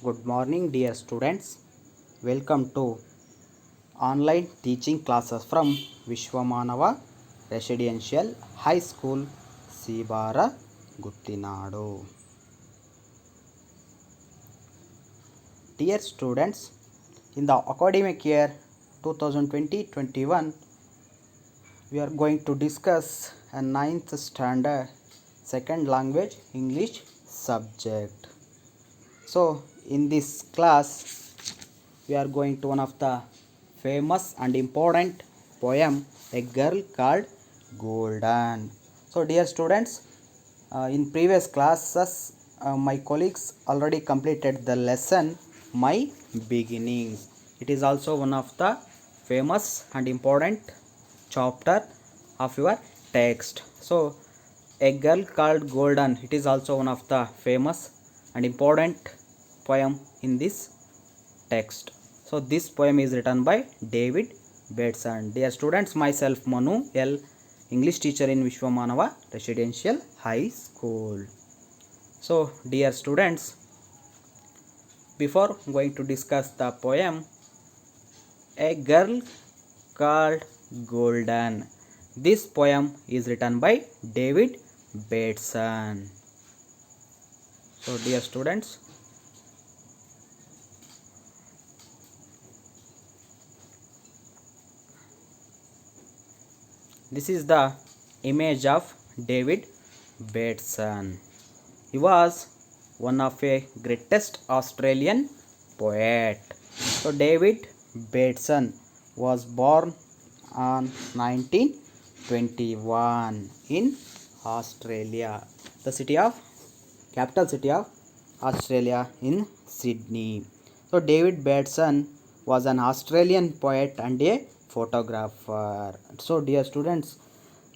Good morning, dear students. Welcome to online teaching classes from Vishwamanava Residential High School, Sibara, Guttinadu. Dear students, in the academic year 2020-21, we are going to discuss a 9th standard second language English subject. So in this class we are going to one of the famous and important poem, A Girl Called Golden. So dear students, in previous classes my colleagues already completed the lesson My Beginnings. It is also one of the famous and important chapter of your text. So A Girl Called Golden, it is also one of the famous and important poem in this text. So this poem is written by David Bateson. Dear students, myself Manu L, English teacher in Vishwamanava Residential High School. So dear students, before going to discuss the poem A Girl Called Golden, this poem is written by David Bateson. So dear students, this is the image of David Bateson. He was one of a greatest Australian poet. So David Bateson was born on 1921 in Australia. The capital city of Australia in Sydney. So David Bateson was an Australian poet and a photographer. So dear students,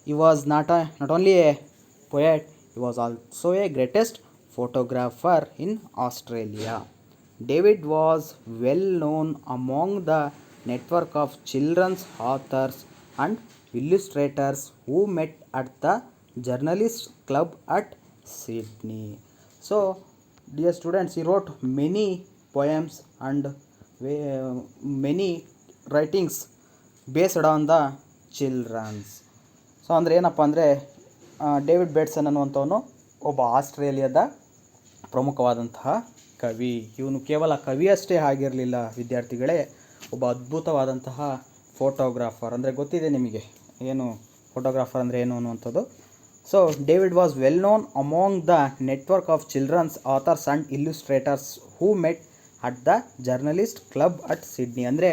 he was not only a poet, he was also a greatest photographer in Australia. David was well known among the network of children's authors and illustrators who met at the Journalist Club at Sydney. So dear students, he wrote many poems and many writings based on the childrens. So ಅಂದರೆ ಏನಪ್ಪ ಅಂದರೆ David Bateson ಅನ್ನುವಂಥವನು ಒಬ್ಬ ಆಸ್ಟ್ರೇಲಿಯಾದ ಪ್ರಮುಖವಾದಂತಹ ಕವಿ. ಇವನು ಕೇವಲ ಕವಿಯಷ್ಟೇ ಆಗಿರಲಿಲ್ಲ ವಿದ್ಯಾರ್ಥಿಗಳೇ, ಒಬ್ಬ ಅದ್ಭುತವಾದಂತಹ ಫೋಟೋಗ್ರಾಫರ್. ಅಂದರೆ ಗೊತ್ತಿದೆ ನಿಮಗೆ ಏನು ಫೋಟೋಗ್ರಾಫರ್ ಅಂದರೆ ಏನು ಅನ್ನುವಂಥದ್ದು. So David was well known among the network of children's authors and illustrators who met at the journalist club at Sydney. ಅಂದರೆ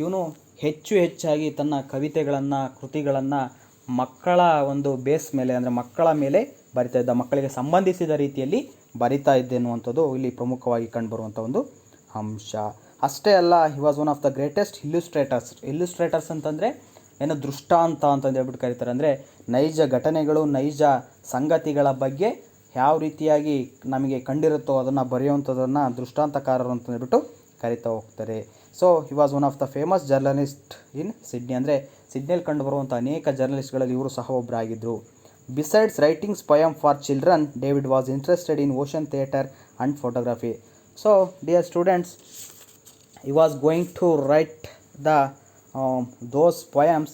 ಇವನು ಹೆಚ್ಚಾಗಿ ತನ್ನ ಕವಿತೆಗಳನ್ನು, ಕೃತಿಗಳನ್ನು ಮಕ್ಕಳ ಒಂದು ಬೇಸ್ ಮೇಲೆ, ಅಂದರೆ ಮಕ್ಕಳ ಮೇಲೆ ಬರಿತಾ ಇದ್ದ, ಮಕ್ಕಳಿಗೆ ಸಂಬಂಧಿಸಿದ ರೀತಿಯಲ್ಲಿ ಬರಿತಾ ಇದ್ದೆ ಅನ್ನುವಂಥದ್ದು ಇಲ್ಲಿ ಪ್ರಮುಖವಾಗಿ ಕಂಡುಬರುವಂಥ ಒಂದು ಅಂಶ. ಅಷ್ಟೇ ಅಲ್ಲ, he was one of the greatest illustrators ಅಂತಂದರೆ ಏನು ದೃಷ್ಟಾಂತ ಅಂತಂದು ಹೇಳ್ಬಿಟ್ಟು ಕರೀತಾರೆ. ಅಂದರೆ ನೈಜ ಘಟನೆಗಳು, ನೈಜ ಸಂಗತಿಗಳ ಬಗ್ಗೆ ಯಾವ ರೀತಿಯಾಗಿ ನಮಗೆ ಕಂಡಿರುತ್ತೋ ಅದನ್ನು ಬರೆಯುವಂಥದ್ದನ್ನು ದೃಷ್ಟಾಂತಕಾರರು ಅಂತ ಹೇಳ್ಬಿಟ್ಟು ಕರಿತಾ ಹೋಗ್ತಾರೆ. So he was one of the famous journalist in Sydney. ಅಂದರೆ ಸಿಡ್ನಿಯಲ್ಲಿ ಕಂಡುಬರುವಂಥ ಅನೇಕ ಜರ್ನಲಿಸ್ಟ್ಗಳಲ್ಲಿ ಇವರು ಸಹ ಒಬ್ಬರಾಗಿದ್ದರು. Besides writings poem for children, David was interested in ocean theatre and photography. So dear students, he was going to write the those poems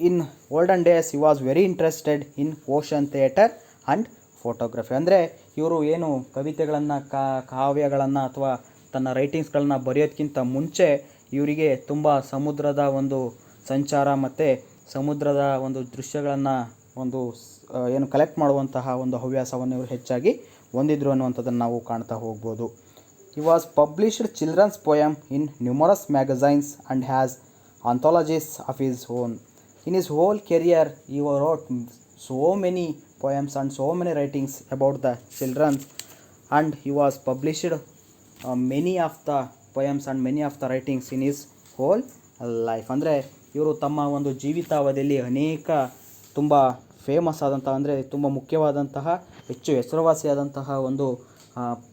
in olden days. He was very interested in ocean theatre and photography. ಅಂದರೆ ಇವರು ಏನು ಕವಿತೆಗಳನ್ನು, ಕಾವ್ಯಗಳನ್ನು ಅಥವಾ ತನ್ನ ರೈಟಿಂಗ್ಸ್ಗಳನ್ನು ಬರೆಯೋದಕ್ಕಿಂತ ಮುಂಚೆ ಇವರಿಗೆ ತುಂಬ ಸಮುದ್ರದ ಒಂದು ಸಂಚಾರ ಮತ್ತು ಸಮುದ್ರದ ಒಂದು ದೃಶ್ಯಗಳನ್ನು ಏನು ಕಲೆಕ್ಟ್ ಮಾಡುವಂತಹ ಒಂದು ಹವ್ಯಾಸವನ್ನು ಇವರು ಹೆಚ್ಚಾಗಿ ಹೊಂದಿದ್ರು ಅನ್ನುವಂಥದ್ದನ್ನು ನಾವು ಕಾಣ್ತಾ ಹೋಗ್ಬೋದು. He was published children's poem in numerous magazines and has anthologies of his own. In his whole career he wrote so many poems and so many writings about the children, and he was published many of the poems and many of the writings in his whole life. ಅಂದರೆ ಇವರು ತಮ್ಮ ಒಂದು ಜೀವಿತಾವಧಿಯಲ್ಲಿ ಅನೇಕ ತುಂಬ famous ಆದಂತಹ, ಅಂದರೆ ತುಂಬ ಮುಖ್ಯವಾದಂತಹ, ಹೆಚ್ಚು ಹೆಸರುವಾಸಿಯಾದಂತಹ ಒಂದು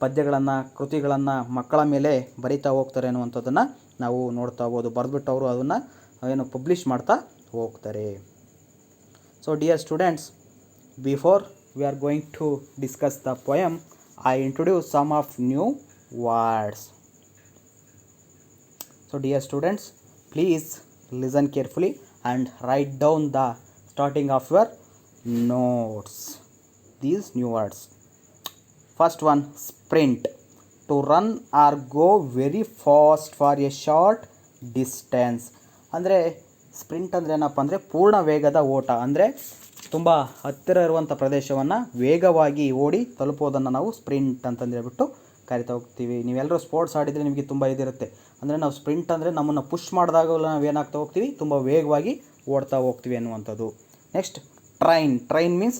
ಪದ್ಯಗಳನ್ನು, ಕೃತಿಗಳನ್ನು ಮಕ್ಕಳ ಮೇಲೆ ಬರಿತಾ ಹೋಗ್ತಾರೆ ಅನ್ನುವಂಥದ್ದನ್ನು ನಾವು ನೋಡ್ತಾ ಹೋಗ್ಬೋದು. ಬರೆದ್ಬಿಟ್ಟು ಅವರು ಅದನ್ನು ಏನು ಪಬ್ಲಿಷ್ ಮಾಡ್ತಾ ಹೋಗ್ತಾರೆ. So dear students, before we are going to discuss the poem, I introduce some of new words. So dear students, please listen carefully and write down the starting of your notes these new words. First one, sprint. To run or go very fast for a short distance. ಅಂದರೆ sprint ಅಂದರೆ ಏನಪ್ಪ ಅಂದರೆ ಪೂರ್ಣ ವೇಗದ ಓಟ. ಅಂದರೆ ತುಂಬ ಹತ್ತಿರ ಇರುವಂಥ ಪ್ರದೇಶವನ್ನು ವೇಗವಾಗಿ ಓಡಿ ತಲುಪೋದನ್ನು ನಾವು ಸ್ಪ್ರಿಂಟ್ ಅಂತಂದೇಳ್ಬಿಟ್ಟು ಕರಿತಾ ಹೋಗ್ತೀವಿ. ನೀವೆಲ್ಲರೂ ಸ್ಪೋರ್ಟ್ಸ್ ಆಡಿದರೆ ನಿಮಗೆ ತುಂಬ ಇದಿರುತ್ತೆ. ಅಂದರೆ ನಾವು ಸ್ಪ್ರಿಂಟ್ ಅಂದರೆ ನಮ್ಮನ್ನು ಪುಷ್ ಮಾಡಿದಾಗಲೂ ನಾವು ಏನಾಗ್ತಾ ಹೋಗ್ತೀವಿ, ತುಂಬ ವೇಗವಾಗಿ ಓಡ್ತಾ ಹೋಗ್ತೀವಿ ಅನ್ನುವಂಥದ್ದು. Next train. Train means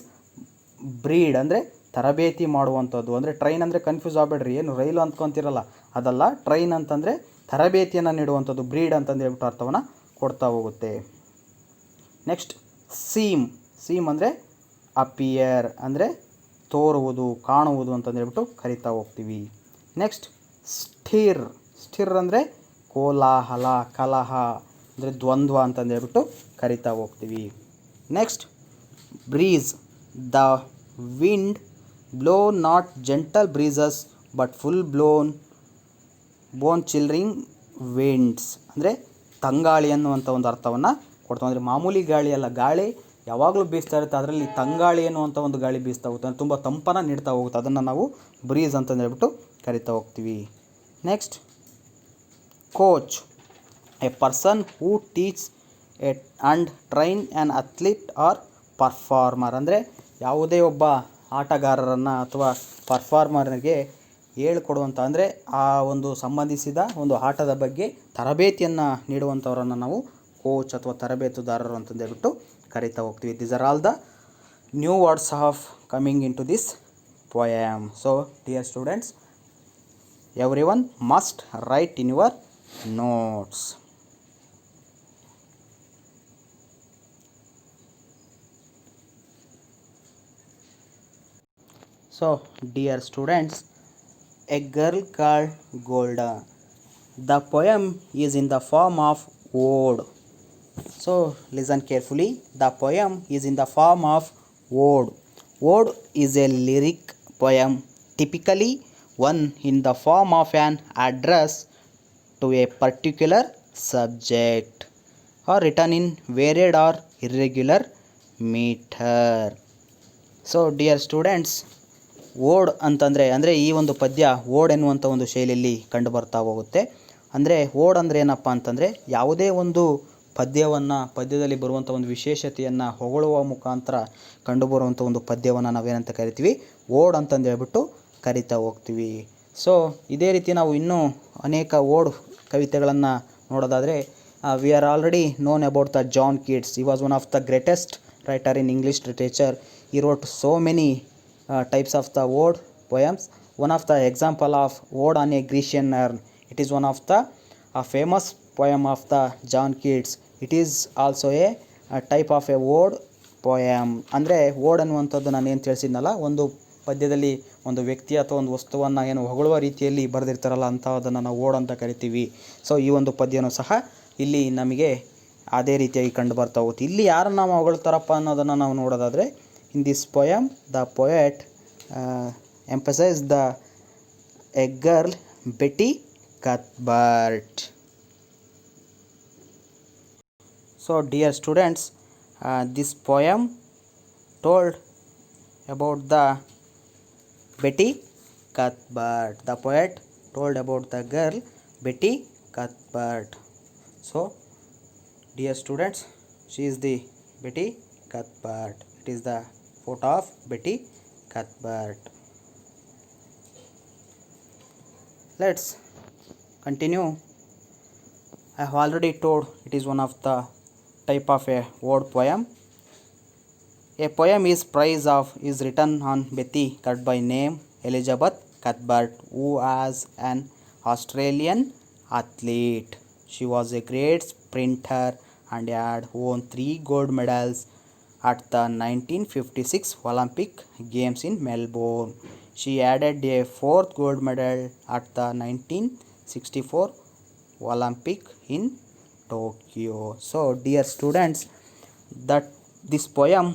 breed, ಅಂದರೆ ತರಬೇತಿ ಮಾಡುವಂಥದ್ದು. ಅಂದರೆ ಟ್ರೈನ್ ಅಂದರೆ ಕನ್ಫ್ಯೂಸ್ ಆಗಬೇಡ್ರಿ, ಏನು ರೈಲು ಅಂದ್ಕೊತಿರಲ್ಲ, ಅದಲ್ಲ. ಟ್ರೈನ್ ಅಂತಂದರೆ ತರಬೇತಿಯನ್ನು ನೀಡುವಂಥದ್ದು, ಬ್ರೀಡ್ ಅಂತಂದೇಳ್ಬಿಟ್ಟು ಅರ್ಥವನ್ನು ಕೊಡ್ತಾ ಹೋಗುತ್ತೆ. Next seem. ಸೀಮ್ ಅಂದರೆ ಅಪಿಯರ್, ಅಂದರೆ ತೋರುವುದು, ಕಾಣುವುದು ಅಂತಂದೇಳ್ಬಿಟ್ಟು ಕರಿತಾ ಹೋಗ್ತೀವಿ. Next stir. ಸ್ಟಿರ್ ಅಂದರೆ ಕೋಲಾಹಲ, ಕಲಹ, ಅಂದರೆ ದ್ವಂದ್ವ ಅಂತಂದೇಳ್ಬಿಟ್ಟು ಕರಿತಾ ಹೋಗ್ತೀವಿ. Next breeze. The wind blow not gentle breezes but full blown bone chilling winds, ಅಂದರೆ ತಂಗಾಳಿ ಅನ್ನುವಂಥ ಒಂದು ಅರ್ಥವನ್ನು ಕೊಡ್ತಾವೆ. ಅಂದರೆ ಮಾಮೂಲಿ ಗಾಳಿ ಅಲ್ಲ, ಗಾಳಿ ಯಾವಾಗಲೂ ಬೀಸ್ತಾ ಇರುತ್ತೆ, ಅದರಲ್ಲಿ ತಂಗಾಳಿ ಅನ್ನುವಂಥ ಒಂದು ಗಾಳಿ ಬೀಸ್ತಾ ಹೋಗುತ್ತೆ, ಅಂದರೆ ತುಂಬ ತಂಪನ್ನು ನೀಡ್ತಾ ಹೋಗುತ್ತೆ. ಅದನ್ನು ನಾವು ಬ್ರೀಸ್ ಅಂತಂದೇಳ್ಬಿಟ್ಟು ಕರಿತಾ ಹೋಗ್ತೀವಿ. Next coach. A person who teach it and train an athlete or performer, ಅಂದರೆ ಯಾವುದೇ ಒಬ್ಬ ಆಟಗಾರರನ್ನು ಅಥವಾ ಪರ್ಫಾರ್ಮರ್ಗೆ ಹೇಳ್ಕೊಡುವಂಥ, ಅಂದರೆ ಆ ಒಂದು ಸಂಬಂಧಿಸಿದ ಒಂದು ಆಟದ ಬಗ್ಗೆ ತರಬೇತಿಯನ್ನು ನೀಡುವಂಥವರನ್ನು ನಾವು ಕೋಚ್ ಅಥವಾ ತರಬೇತುದಾರರು ಅಂತಂದೇಳ್ಬಿಟ್ಟು ಕರಿತಾ ಹೋಗ್ತೀವಿ. These are all the new words of coming in to this poem. So dear students, every one must write in your notes. So dear students, a girl called Golda. The poem is in the form of ode. So listen carefully. The poem is in the form of ode. Ode is a lyric poem, typically one in the form of an address to a particular subject, or written in varied or irregular meter. So dear students, ಓಡ್ ಅಂತಂದರೆ ಅಂದರೆ ಈ ಒಂದು ಪದ್ಯ ಓಡ್ ಎನ್ನುವಂಥ ಒಂದು ಶೈಲಿಯಲ್ಲಿ ಕಂಡು ಬರ್ತಾ ಹೋಗುತ್ತೆ. ಅಂದರೆ ಓಡ್ ಅಂದರೆ ಏನಪ್ಪ ಅಂತಂದರೆ ಯಾವುದೇ ಒಂದು ಪದ್ಯದಲ್ಲಿ ಬರುವಂಥ ಒಂದು ವಿಶೇಷತೆಯನ್ನು ಹೊಗಳುವ ಮುಖಾಂತರ ಕಂಡುಬರುವಂಥ ಒಂದು ಪದ್ಯವನ್ನು ನಾವೇನಂತ ಕರಿತೀವಿ, ಓಡ್ ಅಂತಂದೇಳ್ಬಿಟ್ಟು ಕರಿತಾ ಹೋಗ್ತೀವಿ. ಸೊ ಇದೇ ರೀತಿ ನಾವು ಇನ್ನೂ ಅನೇಕ ಓಡ್ ಕವಿತೆಗಳನ್ನು ನೋಡೋದಾದರೆ, we are already known about the John Keats. He was one of the greatest writer in English literature. He wrote so many types of the ode poems. One of the example of ode on a Grecian urn, it is one of the famous poem of the John Keats. It is also a type of a ode poem. ಅಂದರೆ ಓಡ್ ಅನ್ನುವಂಥದ್ದು ನಾನು ಏನು ತಿಳಿಸಿದ್ನಲ್ಲ, ಒಂದು ಪದ್ಯದಲ್ಲಿ ಒಂದು ವ್ಯಕ್ತಿ ಅಥವಾ ಒಂದು ವಸ್ತುವನ್ನು ಏನು ಹೊಗಳುವ ರೀತಿಯಲ್ಲಿ ಬರೆದಿರ್ತಾರಲ್ಲ, ಅಂಥದ್ದನ್ನು ನಾವು ಓಡ್ ಅಂತ ಕರಿತೀವಿ. ಸೊ ಈ ಒಂದು ಪದ್ಯನೂ ಸಹ ಇಲ್ಲಿ ನಮಗೆ ಅದೇ ರೀತಿಯಾಗಿ ಕಂಡು ಬರ್ತಾ ಹೋಗುತ್ತೆ. ಇಲ್ಲಿ ಯಾರನ್ನು ನಾವು ಹೊಗಳ್ತಾರಪ್ಪ ಅನ್ನೋದನ್ನು ನಾವು ನೋಡೋದಾದರೆ, in this poem the poet emphasized a girl, Betty Cuthbert. So dear students, this poem told about the Betty Cuthbert. The poet told about the girl Betty Cuthbert. So dear students, she is the Betty Cuthbert. It is the photo of Betty Cuthbert. Let's continue. I have already told it is one of the type of a word poem. A poem is written on Betty Cuthbert by name Elizabeth Cuthbert, who was an Australian athlete. She was a great sprinter and had won 3 gold medals at the 1956 Olympic Games in Melbourne. She added a 4th gold medal at the 1964 Olympic in Tokyo. So dear students, that this poem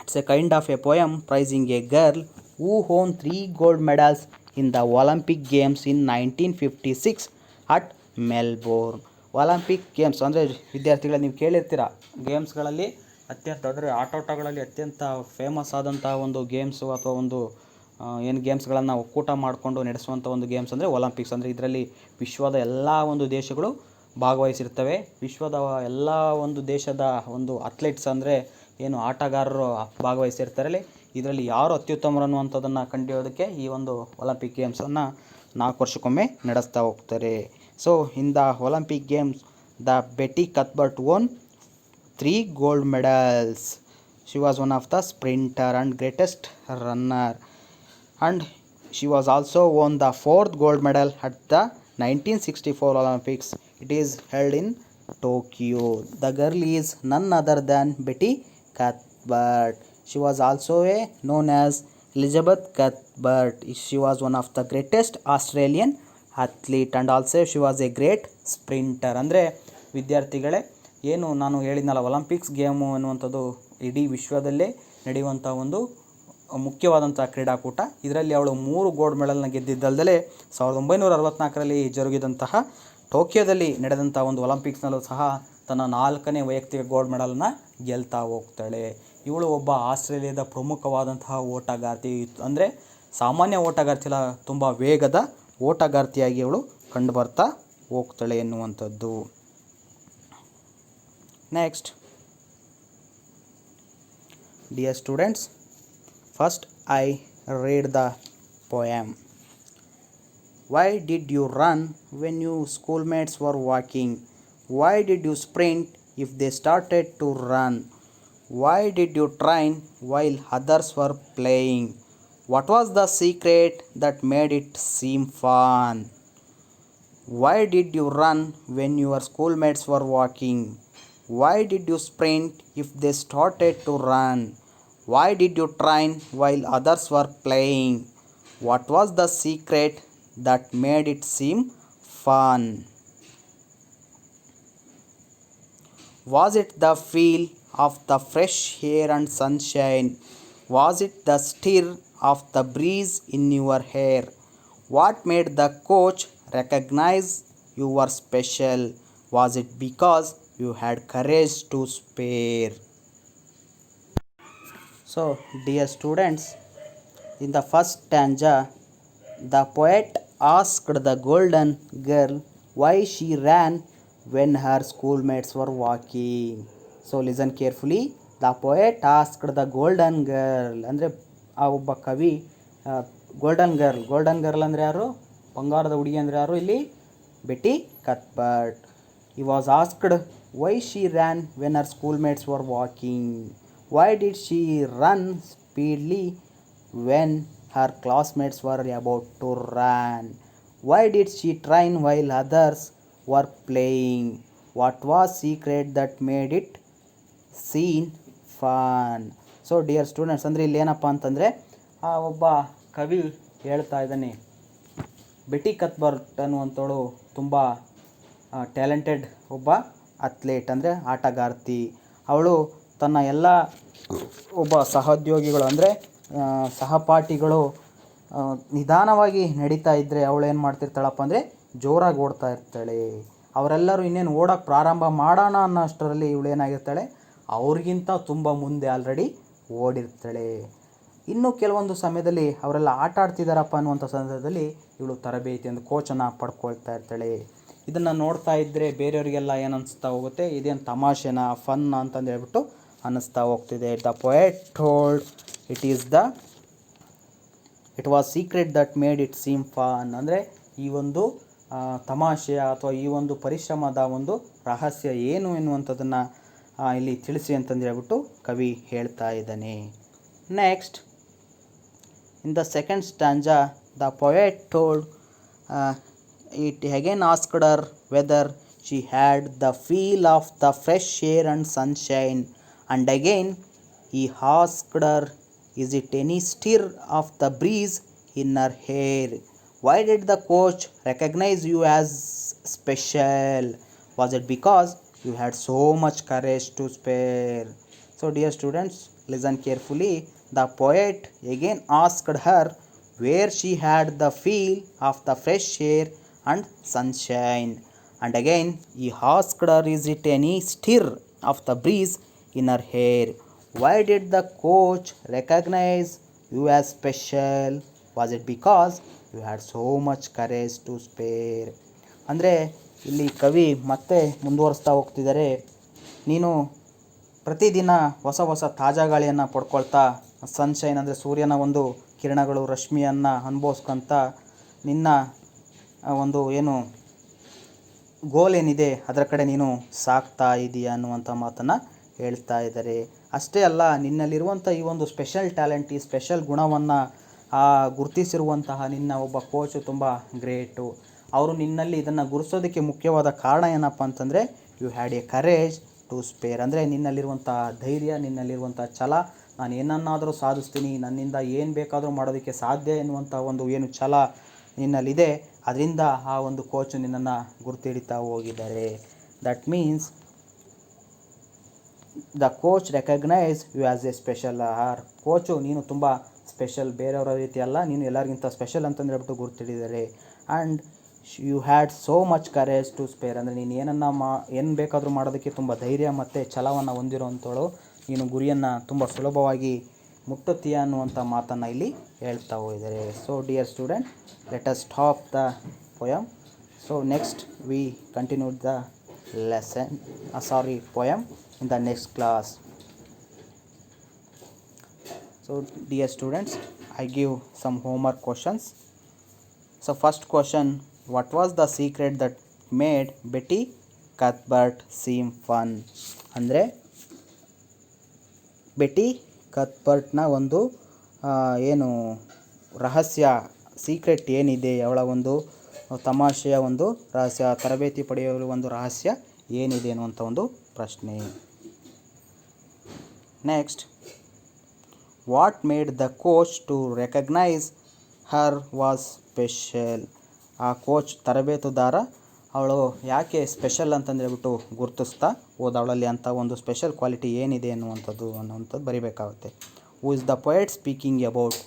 It's a kind of a poem praising a girl who won 3 gold medals in the Olympic Games in 1956 at Melbourne. Olympic games ಅಂದರೆ ವಿದ್ಯಾರ್ಥಿಗಳ ನೀವು ಕೇಳಿರ್ತೀರ, ಗೇಮ್ಸ್ಗಳಲ್ಲಿ ಅತ್ಯಂತ ಅಂದರೆ ಆಟೋಟಗಳಲ್ಲಿ ಅತ್ಯಂತ famous ಆದಂಥ ಒಂದು games ಅಥವಾ ಒಂದು ಏನು ಗೇಮ್ಸ್ಗಳನ್ನು ಒಕ್ಕೂಟ ಮಾಡಿಕೊಂಡು ನಡೆಸುವಂಥ ಒಂದು ಗೇಮ್ಸ್ ಅಂದರೆ ಒಲಿಂಪಿಕ್ಸ್. ಅಂದರೆ ಇದರಲ್ಲಿ ವಿಶ್ವದ ಎಲ್ಲ ಒಂದು ದೇಶಗಳು ಭಾಗವಹಿಸಿರ್ತವೆ. ವಿಶ್ವದ ಎಲ್ಲ ಒಂದು ದೇಶದ ಒಂದು ಅಥ್ಲೆಟ್ಸ್ ಅಂದರೆ ಏನು ಆಟಗಾರರು ಭಾಗವಹಿಸಿರ್ತಾರಲ್ಲಿ. ಇದರಲ್ಲಿ ಯಾರು ಅತ್ಯುತ್ತಮರು ಅನ್ನುವಂಥದ್ದನ್ನು ಕಂಡುಹಿಡಿಯೋದಕ್ಕೆ ಈ ಒಂದು ಒಲಿಂಪಿಕ್ ಗೇಮ್ಸನ್ನು 4 ವರ್ಷಕ್ಕೊಮ್ಮೆ ನಡೆಸ್ತಾ ಹೋಗ್ತಾರೆ. So in the Olympic games the Betty ಕತ್ಬರ್ಟ್ won 3 gold medals. She was one of the sprinter and greatest runner, and she was also won the 4th gold medal at the 1964 Olympics. It is held in Tokyo. The girl is none other than Betty Cuthbert. She was also known as Elizabeth Cuthbert. She was one of the greatest Australian athlete and also she was a great sprinter. ಅಂದರೆ ವಿದ್ಯಾರ್ಥಿಗಳೇ, ಏನು ನಾನು ಹೇಳಿದ್ನಲ್ಲ, Olympics game ಅನ್ನುವಂಥದ್ದು ಇಡೀ ವಿಶ್ವದಲ್ಲೇ ನಡೆಯುವಂಥ ಒಂದು ಮುಖ್ಯವಾದಂಥ ಕ್ರೀಡಾಕೂಟ. ಇದರಲ್ಲಿ ಅವಳು 3 ಗೋಲ್ಡ್ ಮೆಡಲ್ನ ಗೆದ್ದಿದ್ದಲ್ಲದೆ 1964ರಲ್ಲಿ ಜರುಗಿದಂತಹ ಟೋಕಿಯೋದಲ್ಲಿ ನಡೆದಂಥ ಒಂದು ಒಲಿಂಪಿಕ್ಸ್ನಲ್ಲೂ ಸಹ ತನ್ನ 4ನೇ ವೈಯಕ್ತಿಕ ಗೋಲ್ಡ್ ಮೆಡಲ್ನ ಗೆಲ್ತಾ ಹೋಗ್ತಾಳೆ. ಇವಳು ಒಬ್ಬ ಆಸ್ಟ್ರೇಲಿಯಾದ ಪ್ರಮುಖವಾದಂತಹ ಓಟಗಾರ್ತಿ. ಅಂದರೆ ಸಾಮಾನ್ಯ ಓಟಗಾರ್ತಿಲ್ಲ, ತುಂಬ ವೇಗದ ಓಟಗಾರ್ತಿಯಾಗಿ ಅವಳು ಕಂಡುಬರ್ತಾ ಹೋಗ್ತಾಳೆ ಎನ್ನುವಂಥದ್ದು. Next, dear students, first I read the poem. Why did you run when your schoolmates were walking? Why did you sprint if they started to run? Why did you train while others were playing? What was the secret that made it seem fun? Why did you run when your schoolmates were walking? Why did you sprint if they started to run? Why did you train while others were playing? What was the secret that made it seem fun? Was it the feel of the fresh air and sunshine? Was it the stir of the breeze in your hair? What made the coach recognize you were special? Was it because you had courage to spare? So, dear students, in the first stanza, the poet asked the golden girl why she ran when her schoolmates were walking. So, listen carefully. The poet asked the golden girl, ಅಂದರೆ ಆ ಒಬ್ಬ ಕವಿ golden girl ಅಂದರೆ ಯಾರು? ಬಂಗಾರದ ಹುಡುಗಿ ಅಂದರೆ ಯಾರು? ಇಲ್ಲಿ Betty ಕತ್ಬರ್ಟ್. He was asked why she ran when her schoolmates were walking. Why did she run speedily when her classmates were about to run? Why did she train while others were playing? What was secret that made it seem fun? So dear students, ಅಂದರೆ ಇಲ್ಲಿ ಏನಪ್ಪ ಅಂತಂದರೆ ಆ ಒಬ್ಬ ಕವಿ ಹೇಳ್ತಾ ಇದ್ದಾನೆ, Betty ಕತ್ಬರ್ಟ್ ಅನ್ನುವಂಥವಳು ತುಂಬ ಟ್ಯಾಲೆಂಟೆಡ್ ಒಬ್ಬ ಅಥ್ಲೇಟ್, ಅಂದರೆ ಆಟಗಾರ್ತಿ. ಅವಳು ತನ್ನ ಎಲ್ಲ ಒಬ್ಬ ಸಹೋದ್ಯೋಗಿಗಳು ಅಂದರೆ ಸಹಪಾಠಿಗಳು ನಿಧಾನವಾಗಿ ನಡೀತಾ ಇದ್ದರೆ ಅವಳು ಏನು ಮಾಡ್ತಿರ್ತಾಳಪ್ಪ ಅಂದರೆ ಜೋರಾಗಿ ಓಡ್ತಾ ಇರ್ತಾಳೆ. ಅವರೆಲ್ಲರೂ ಇನ್ನೇನು ಓಡೋಕ್ಕೆ ಪ್ರಾರಂಭ ಮಾಡೋಣ ಅನ್ನೋಷ್ಟರಲ್ಲಿ ಇವಳು ಏನಾಗಿರ್ತಾಳೆ, ಅವ್ರಿಗಿಂತ ತುಂಬ ಮುಂದೆ ಆಲ್ರೆಡಿ ಓಡಿರ್ತಾಳೆ. ಇನ್ನು ಕೆಲವೊಂದು ಸಮಯದಲ್ಲಿ ಅವರೆಲ್ಲ ಆಟ ಆಡ್ತಿದ್ದಾರಪ್ಪ ಅನ್ನುವಂಥ ಸಂದರ್ಭದಲ್ಲಿ ಇವಳು ತರಬೇತಿ ಅಂದರೆ ಕೋಚನ್ನು ಪಡ್ಕೊಳ್ತಾ ಇರ್ತಾಳೆ. ಇದನ್ನು ನೋಡ್ತಾ ಇದ್ದರೆ ಬೇರೆಯವರಿಗೆಲ್ಲ ಏನು ಅನಿಸ್ತಾ ಹೋಗುತ್ತೆ, ಇದೇನು ತಮಾಷೆನ, ಫನ್ ಅಂತಂದು ಹೇಳ್ಬಿಟ್ಟು ಅನ್ನಿಸ್ತಾ ಹೋಗ್ತಿದೆ. The poet told it was secret that made it seem fun. ಅಂದರೆ ಈ ಒಂದು ತಮಾಷೆಯ ಅಥವಾ ಈ ಒಂದು ಪರಿಶ್ರಮದ ಒಂದು ರಹಸ್ಯ ಏನು ಎನ್ನುವಂಥದ್ದನ್ನು ಇಲ್ಲಿ ತಿಳಿಸಿ ಅಂತಂದು ಹೇಳ್ಬಿಟ್ಟು ಕವಿ ಹೇಳ್ತಾ ಇದ್ದಾನೆ. Next, in the second ಸ್ಟಾಂಜಾ the poet told it again asked her whether she had the feel of the fresh air and sunshine, and again he asked her, is it any stir of the breeze in her hair? Why did the coach recognize you as special? Was it because you had so much courage to spare? So dear students, listen carefully. The poet again asked her where she had the feel of the fresh air and sunshine. And again he asked her, is it any stir of the breeze in her hair? Why did the coach recognize you as special? Was it because you had so much courage to spare? ಅಂದರೆ ಇಲ್ಲಿ ಕವಿ ಮತ್ತೆ ಮುಂದುವರಿಸ್ತಾ ಹೋಗ್ತಿದ್ದಾರೆ. ನೀನು ಪ್ರತಿದಿನ ಹೊಸ ಹೊಸ ತಾಜಾ ಗಾಳಿಯನ್ನು ಪಡ್ಕೊಳ್ತಾ, ಸನ್ಶೈನ್ ಅಂದರೆ ಸೂರ್ಯನ ಒಂದು ಕಿರಣಗಳು, ರಶ್ಮಿಯನ್ನು ಅನುಭವಿಸ್ಕೊಂತ ನಿನ್ನ ಒಂದು ಏನು ಗೋಲ್ ಏನಿದೆ ಅದರ ಕಡೆ ನೀನು ಸಾಕ್ತಾ ಇದೀಯ ಅನ್ನುವಂಥ ಮಾತನ್ನು ಹೇಳ್ತಾ ಇದ್ದಾರೆ. ಅಷ್ಟೇ ಅಲ್ಲ, ನಿನ್ನಲ್ಲಿರುವಂಥ ಈ ಒಂದು ಸ್ಪೆಷಲ್ ಟ್ಯಾಲೆಂಟ್, ಈ ಸ್ಪೆಷಲ್ ಗುಣವನ್ನು ಗುರುತಿಸಿರುವಂತಹ ನಿನ್ನ ಒಬ್ಬ ಕೋಚು ತುಂಬ ಗ್ರೇಟು. ಅವರು ನಿನ್ನಲ್ಲಿ ಇದನ್ನು ಗುರುತಿಸೋದಕ್ಕೆ ಮುಖ್ಯವಾದ ಕಾರಣ ಏನಪ್ಪ ಅಂತಂದರೆ you had a courage to spare. ಅಂದರೆ ನಿನ್ನಲ್ಲಿರುವಂಥ ಧೈರ್ಯ, ನಿನ್ನಲ್ಲಿರುವಂಥ ಛಲ, ನಾನು ಏನನ್ನಾದರೂ ಸಾಧಿಸ್ತೀನಿ, ನನ್ನಿಂದ ಏನು ಬೇಕಾದರೂ ಮಾಡೋದಕ್ಕೆ ಸಾಧ್ಯ ಎನ್ನುವಂಥ ಒಂದು ಏನು ಛಲ ನಿನ್ನಲ್ಲಿದೆ, ಅದರಿಂದ ಆ ಒಂದು ಕೋಚು ನಿನ್ನನ್ನು ಗುರುತಿಡಿತಾ ಹೋಗಿದ್ದಾರೆ. That means the coach recognise you as a special. Coach ನೀನು ತುಂಬ ಸ್ಪೆಷಲ್, ಬೇರೆಯವರ ರೀತಿ ಅಲ್ಲ, ನೀನು ಎಲ್ಲರಿಗಿಂತ ಸ್ಪೆಷಲ್ ಅಂತಂದು ಹೇಳ್ಬಿಟ್ಟು ಗುರುತಿಡಿದ್ದಾರೆ. And you had so much courage to spare. ಅಂದರೆ ನೀನು ಏನು ಬೇಕಾದರೂ ಮಾಡೋದಕ್ಕೆ ತುಂಬ ಧೈರ್ಯ ಮತ್ತು ಛಲವನ್ನು ಹೊಂದಿರೋವಂಥವಳು, ನೀನು ಗುರಿಯನ್ನು ತುಂಬ ಸುಲಭವಾಗಿ ಮುಟ್ಟುತ್ತೀಯ ಅನ್ನುವಂಥ ಮಾತನ್ನು ಇಲ್ಲಿ ಹೇಳ್ತಾ ಹೋಗಿದ್ದಾರೆ. So dear student, let us stop the poem. So next we continue the poem in the next class. So dear students, I give some homework questions. So first question, what was the secret that made Betty Cuthbert seem fun? ಅಂದರೆ Betty ಕತ್ಬರ್ಟ್ನ ಒಂದು ಏನು ರಹಸ್ಯ, secret ಏನಿದೆ, ಅವಳ ಒಂದು ತಮಾಷೆಯ ಒಂದು ರಹಸ್ಯ, ತರಬೇತಿ ಪಡೆಯುವ ಒಂದು ರಹಸ್ಯ ಏನಿದೆ ಅನ್ನುವಂಥ ಒಂದು ಪ್ರಶ್ನೆ. Next, what made the coach to recognise her was special? ಆ ಕೋಚ್, ತರಬೇತುದಾರ, ಅವಳು ಯಾಕೆ ಸ್ಪೆಷಲ್ ಅಂತಂದೇಳ್ಬಿಟ್ಟು ಗುರುತಿಸ್ತಾ ಹೋದ, ಅವಳಲ್ಲಿ ಅಂಥ ಒಂದು ಸ್ಪೆಷಲ್ ಕ್ವಾಲಿಟಿ ಏನಿದೆ ಅನ್ನುವಂಥದ್ದು ಬರಿಬೇಕಾಗುತ್ತೆ. Who is the poet speaking about?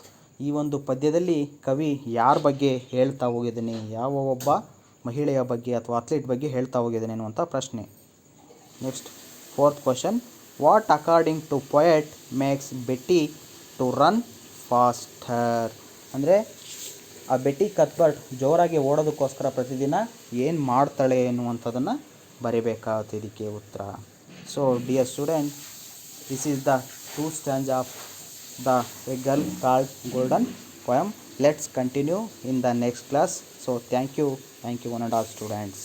ಈ ಒಂದು ಪದ್ಯದಲ್ಲಿ ಕವಿ ಯಾರ ಬಗ್ಗೆ ಹೇಳ್ತಾ ಹೋಗಿದ್ದಾನೆ, ಯಾವ ಒಬ್ಬ ಮಹಿಳೆಯ ಬಗ್ಗೆ ಅಥವಾ ಅಥ್ಲೀಟ್ ಬಗ್ಗೆ ಹೇಳ್ತಾ ಹೋಗಿದ್ದಾನೆ ಅನ್ನುವಂಥ ಪ್ರಶ್ನೆ. Next, fourth question, what according to poet makes Betty to run faster? ಅಂದರೆ ಆ ಬೆಟ್ಟಿ ಕತ್ಬರ್ಟ್ ಜೋರಾಗಿ ಓಡೋದಕ್ಕೋಸ್ಕರ ಪ್ರತಿದಿನ ಏನು ಮಾಡ್ತಾಳೆ ಎನ್ನುವಂಥದ್ದನ್ನು ಬರೀಬೇಕಾಗುತ್ತೆ ಇದಕ್ಕೆ ಉತ್ತರ. So dear student, this is the 2 stanza of the A girl called golden poem. Let's continue in the next class. So thank you one and all students.